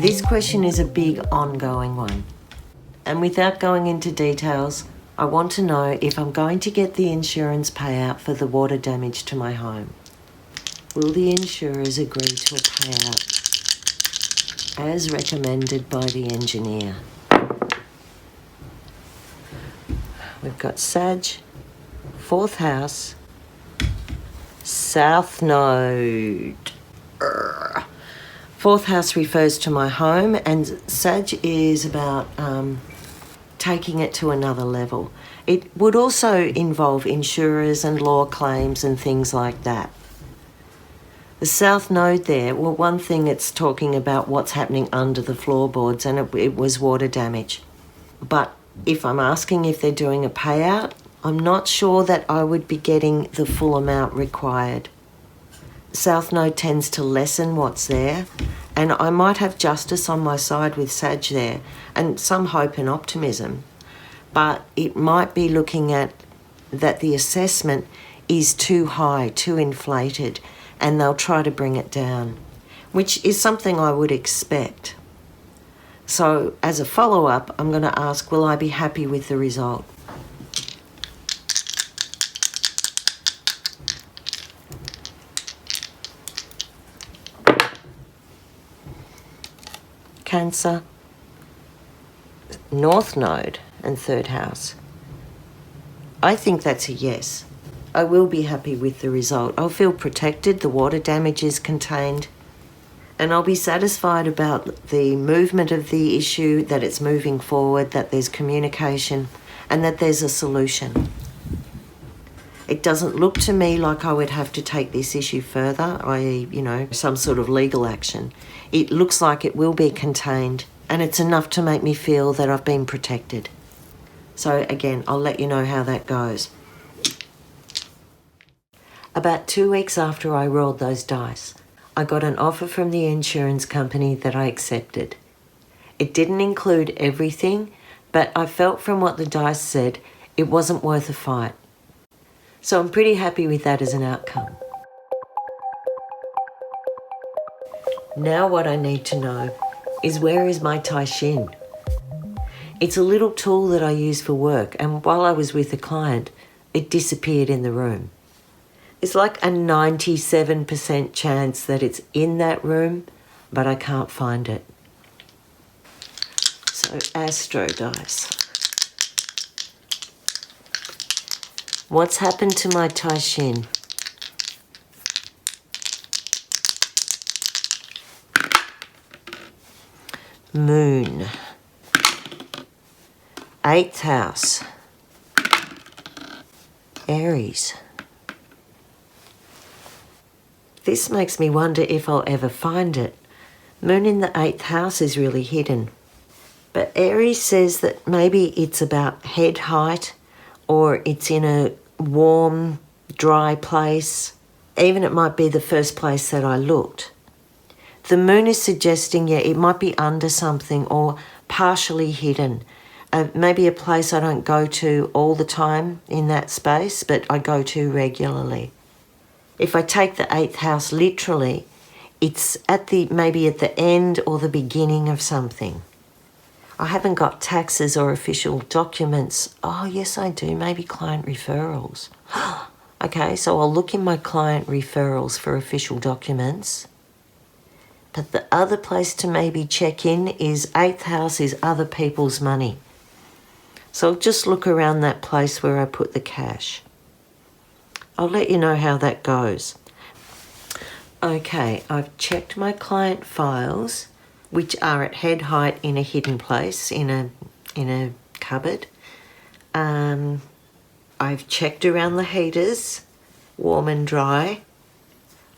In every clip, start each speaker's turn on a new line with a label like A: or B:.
A: This question is a big ongoing one. And without going into details, I want to know if I'm going to get the insurance payout for the water damage to my home. Will the insurers agree to a payout as recommended by the engineer? We've got Sag, 4th house, South Node. 4th house refers to my home, and Sag is about taking it to another level. It would also involve insurers and law claims and things like that. The South Node there, well, one thing it's talking about what's happening under the floorboards, and it was water damage. But if I'm asking if they're doing a payout, I'm not sure that I would be getting the full amount required. South Node tends to lessen what's there, and I might have justice on my side with Sag there, and some hope and optimism. But it might be looking at that the assessment is too high, too inflated, and they'll try to bring it down, which is something I would expect. So as a follow-up, I'm going to ask, will I be happy with the result? Cancer, North Node and 3rd house. I think that's a yes. I will be happy with the result. I'll feel protected, the water damage is contained, and I'll be satisfied about the movement of the issue, that it's moving forward, that there's communication, and that there's a solution. It doesn't look to me like I would have to take this issue further, i.e., some sort of legal action. It looks like it will be contained, and it's enough to make me feel that I've been protected. So again, I'll let you know how that goes. About 2 weeks after I rolled those dice, I got an offer from the insurance company that I accepted. It didn't include everything, but I felt from what the dice said, it wasn't worth a fight. So I'm pretty happy with that as an outcome. Now what I need to know is, where is my Tai Shin? It's a little tool that I use for work, and while I was with a client, it disappeared in the room. It's like a 97% chance that it's in that room, but I can't find it. So Astro Dice. What's happened to my Tai Shin? Moon. 8th house. Aries. This makes me wonder if I'll ever find it. Moon in the 8th house is really hidden. But Aries says that maybe it's about head height, or it's in a warm, dry place. Even it might be the first place that I looked. The moon is suggesting, it might be under something or partially hidden. Maybe a place I don't go to all the time in that space, but I go to regularly. If I take the 8th house literally, it's maybe at the end or the beginning of something. I haven't got taxes or official documents. Oh, yes, I do. Maybe client referrals. Okay, so I'll look in my client referrals for official documents. But the other place to maybe check in is 8th house is other people's money. So I'll just look around that place where I put the cash. I'll let you know how that goes. Okay, I've checked my client files, which are at head height in a hidden place, in a cupboard. I've checked around the heaters, warm and dry.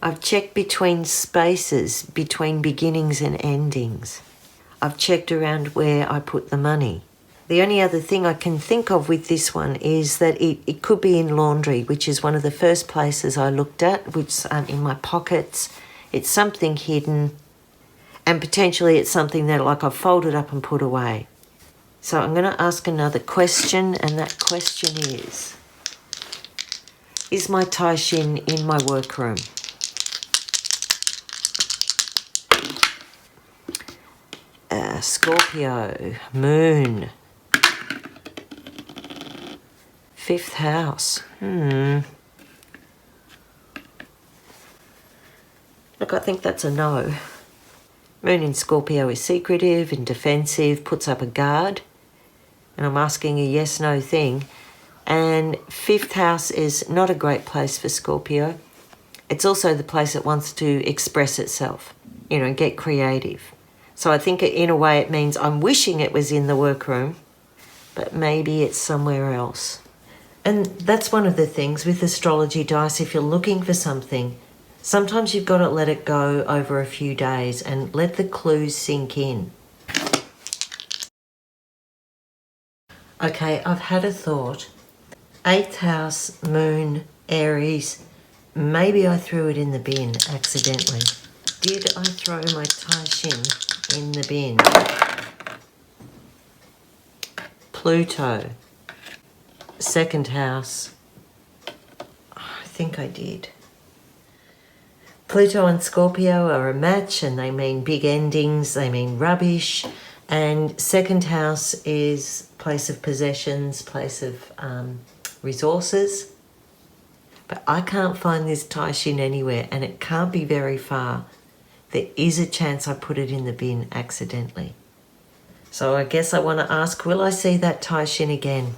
A: I've checked between spaces, between beginnings and endings. I've checked around where I put the money. The only other thing I can think of with this one is that it could be in laundry, which is one of the first places I looked at, which in my pockets. It's something hidden, and potentially it's something that I've folded up and put away. So I'm going to ask another question, and that question is my Tai Shin in my workroom? Scorpio, Moon. 5th house. Look, I think that's a no. Moon in Scorpio is secretive and defensive, puts up a guard. And I'm asking a yes-no thing. And 5th house is not a great place for Scorpio. It's also the place that wants to express itself, you know, get creative. So I think in a way it means I'm wishing it was in the workroom, but maybe it's somewhere else. And that's one of the things with Astrology Dice. If you're looking for something, sometimes you've got to let it go over a few days and let the clues sink in. Okay, I've had a thought. 8th house, Moon, Aries. Maybe I threw it in the bin accidentally. Did I throw my Tai Shin in the bin? Pluto, 2nd house. I think I did. Pluto and Scorpio are a match, and they mean big endings, they mean rubbish. And 2nd house is place of possessions, place of resources. But I can't find this Tai Shin anywhere, and it can't be very far. There is a chance I put it in the bin accidentally. So I guess I want to ask, will I see that Tai Shin again?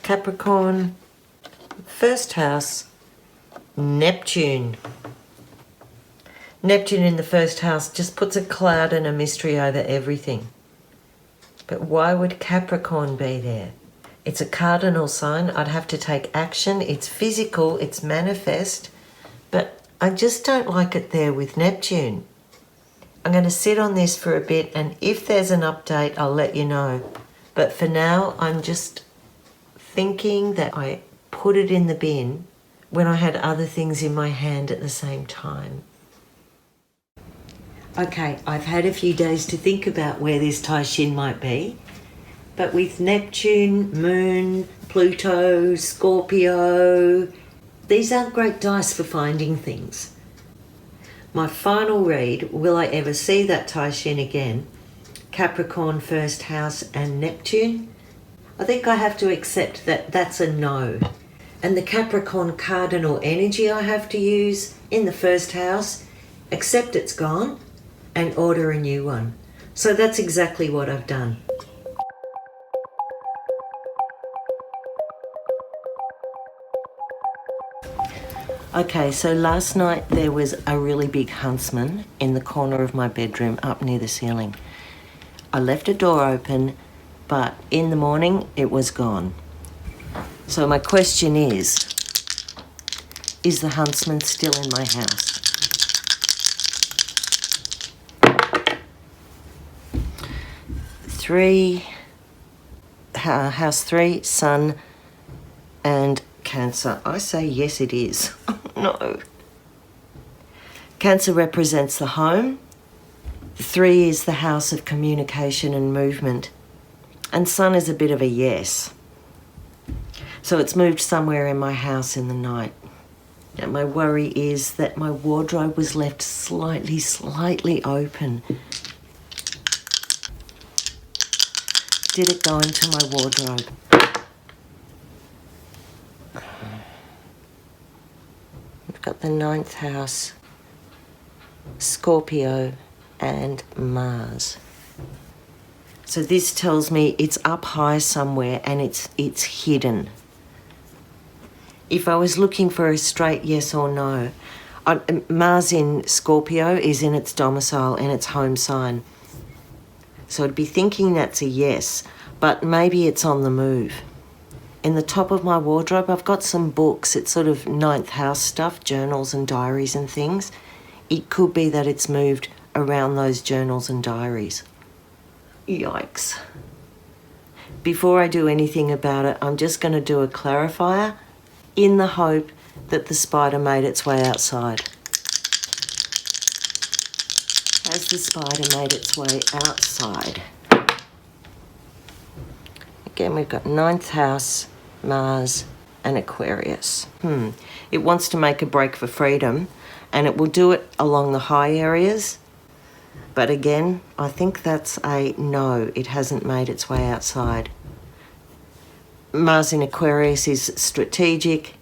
A: Capricorn, 1st house, Neptune. Neptune in the 1st house just puts a cloud and a mystery over everything. But why would Capricorn be there? It's a cardinal sign. I'd have to take action. It's physical, it's manifest, but I just don't like it there with Neptune. I'm going to sit on this for a bit, and if there's an update, I'll let you know. But for now, I'm just thinking that I put it in the bin when I had other things in my hand at the same time. Okay, I've had a few days to think about where this Tai Shin might be, but with Neptune, Moon, Pluto, Scorpio, these aren't great dice for finding things. My final read, will I ever see that Tai Shin again? Capricorn, 1st house, and Neptune. I think I have to accept that that's a no. And the Capricorn cardinal energy I have to use in the 1st house, accept it's gone and order a new one. So that's exactly what I've done. Okay, so last night there was a really big huntsman in the corner of my bedroom up near the ceiling. I left a door open, but in the morning it was gone. So my question is the huntsman still in my house? House 3, Sun and Cancer. I say yes, it is. No. Cancer represents the home. 3 is the house of communication and movement. And Sun is a bit of a yes. So it's moved somewhere in my house in the night. And my worry is that my wardrobe was left slightly open. Did it go into my wardrobe? We've got the 9th house, Scorpio and Mars. So this tells me it's up high somewhere and it's hidden. If I was looking for a straight yes or no, Mars in Scorpio is in its domicile, in its home sign. So I'd be thinking that's a yes, but maybe it's on the move. In the top of my wardrobe, I've got some books. It's sort of 9th house stuff, journals and diaries and things. It could be that it's moved around those journals and diaries. Yikes. Before I do anything about it, I'm just going to do a clarifier in the hope that the spider made its way outside. Has the spider made its way outside? Again, we've got 9th house, Mars and Aquarius. It wants to make a break for freedom, and it will do it along the high areas. But again, I think that's a no. It hasn't made its way outside. Mars in Aquarius is strategic.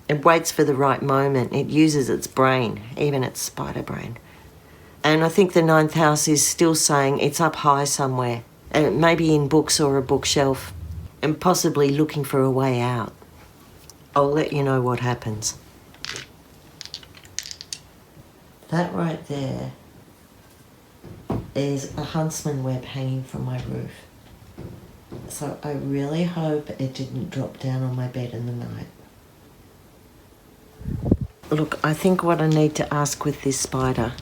A: It waits for the right moment. It uses its brain, even its spider brain. And I think the 9th house is still saying it's up high somewhere, maybe in books or a bookshelf, and possibly looking for a way out. I'll let you know what happens. That right there is a huntsman web hanging from my roof. So I really hope it didn't drop down on my bed in the night. Look, I think what I need to ask with this spider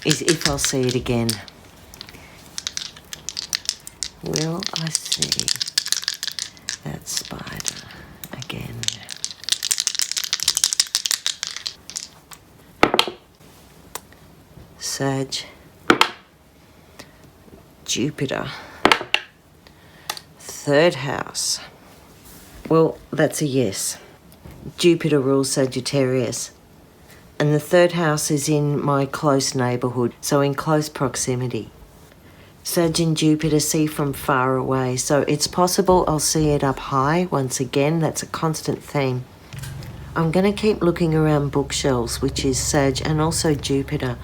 A: is if I'll see it again. Will I see that spider again? Sag, Jupiter, 3rd house. Well, that's a yes. Jupiter rules Sagittarius, and the 3rd house is in my close neighbourhood, so in close proximity. Sag and Jupiter see from far away, so it's possible I'll see it up high once again. That's a constant theme. I'm going to keep looking around bookshelves, which is Sag and also Jupiter.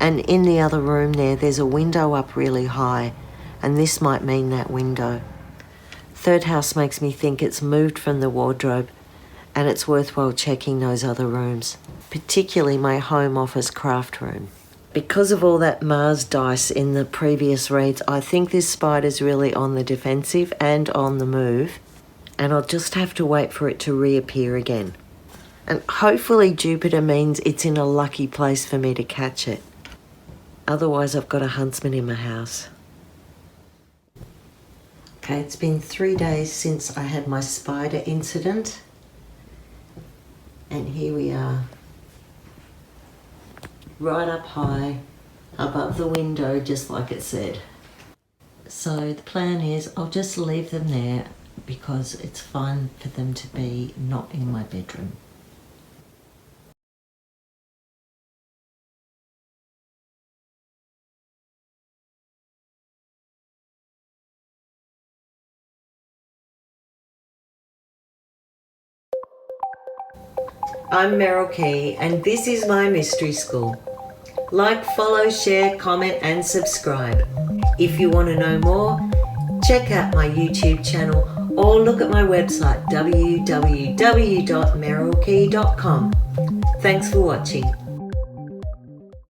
A: And in the other room there's a window up really high, and this might mean that window. 3rd house makes me think it's moved from the wardrobe, and it's worthwhile checking those other rooms, particularly my home office craft room. Because of all that Mars dice in the previous reads, I think this spider's really on the defensive and on the move, and I'll just have to wait for it to reappear again. And hopefully Jupiter means it's in a lucky place for me to catch it. Otherwise I've got a huntsman in my house. Okay, it's been 3 days since I had my spider incident, and here we are. Right up high, above the window, just like it said. So the plan is I'll just leave them there because it's fun for them to be not in my bedroom. I'm Meryl Key, and this is my mystery school. Like, follow, share, comment and subscribe. If you want to know more, check out my YouTube channel or look at my website www.merylkey.com. Thanks for watching.